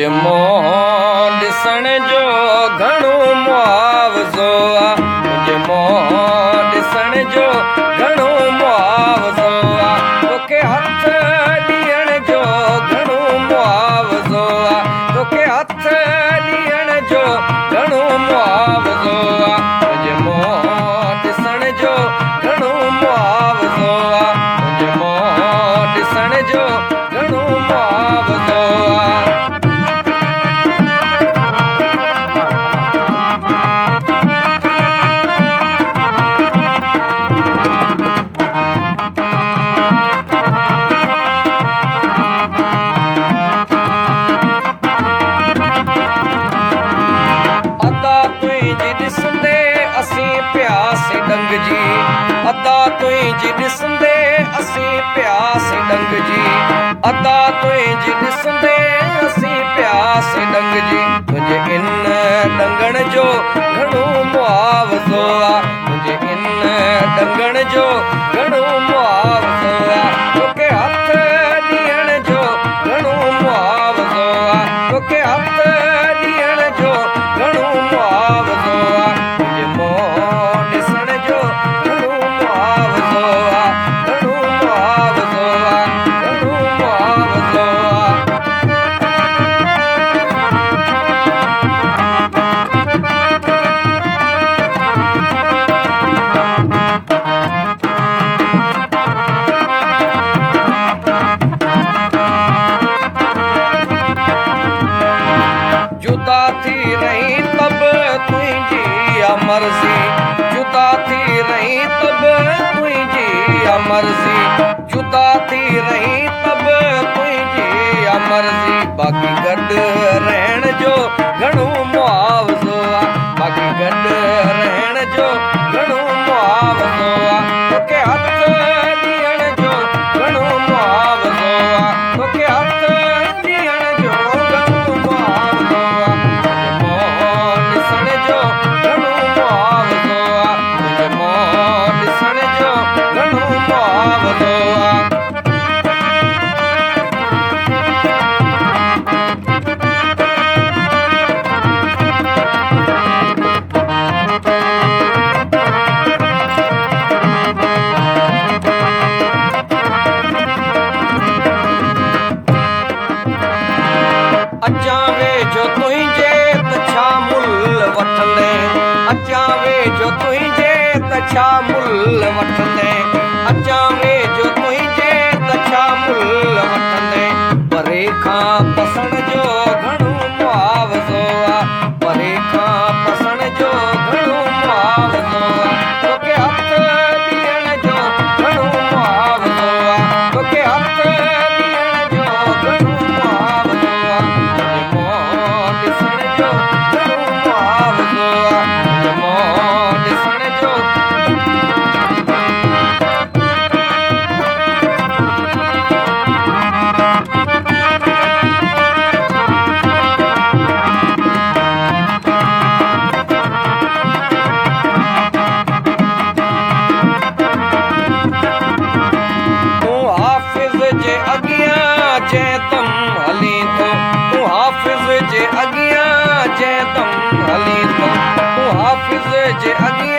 तुंहिंजे मोह ॾिसण जो घणो मुआवज़ो आहे तुंहिंजे मोह ॾिसण जो घणो मुआवज़ो आहे तोखे हथ ॾियण जो घणो मुआवज़ो आहे तोखे हथ ॾियण जो घणो मुआवज़ो आहे तुंहिंजे मोह ॾिसण जो घणो मुआवज़ो आहे तुंहिंजे मोह ॾिसण जो घणो मुआवज़ो आहे डंग जी अदा तुंहिंजी ॾिसंदे असीं प्यासे डंग जी अदा तुंहिंजी ॾिसंदे असीं प्यासे डंग जी तुंहिंजे इन डंगण जो घणो मुआवज़ो आहे तुंहिंजे इन डंगण जो घणो मुआवज़ो आहे तोखे हथ ॾियण जो घणो मुआवज़ो आहे तोखे हथ ॾियण जो घणो मुआवज़ो आहे तुंहिंजे मोह ॾिसण जो घणो मुआवज़ो आहे घणो मुआवज़ो आहे घणो मुआवज़ो आहे जुदा थी रही तब तुंहिंजी मर्ज़ी जुदा थी रही तब तुंहिंजी मर्ज़ी जुदा थी रही तब तुंहिंजी मर्ज़ी बाक़ी गॾु रहण जो घणो मुआवज़ो आहे बाक़ी गॾु रहण जो घणो मुआवज़ो आहे तोखे हथ ॾियण जो घणो मुआवज़ो आहे तोखे हथ ॾियण जो घणो मुआवज़ो आहे मोह ॾिसण जो घणो मुआवज़ो आहे तुंहिंजे मोह ॾिसण जो घणो मुआवज़ो आहे अचां वेझो तुंहिंजे त छा मुल्ह वठंदे अचां वेझो तुंहिंजे त छा मुल्ह वठंदे अचां वेझो तुंहिंजे त छा मुल्ह वठंदे परे खां पसण जो घणो मुआवज़ो आहे परे खां पसण जो घणो मुआवज़ो आहे तोखे हथ ॾियण जो घणो मुआवज़ो आहे तोखे हथ ॾियण जो घणो मुआवज़ो आहे मोह ॾिसण जो घणो मुआवज़ो आहे मोह ॾिसण जो तूं हाफ़िज़ जे अॻियां जंहिं दम हली थो तूं हाफ़िज़ जे अॻियां जंहिं दम हली थो तूं हाफ़िज़ जे अॻियां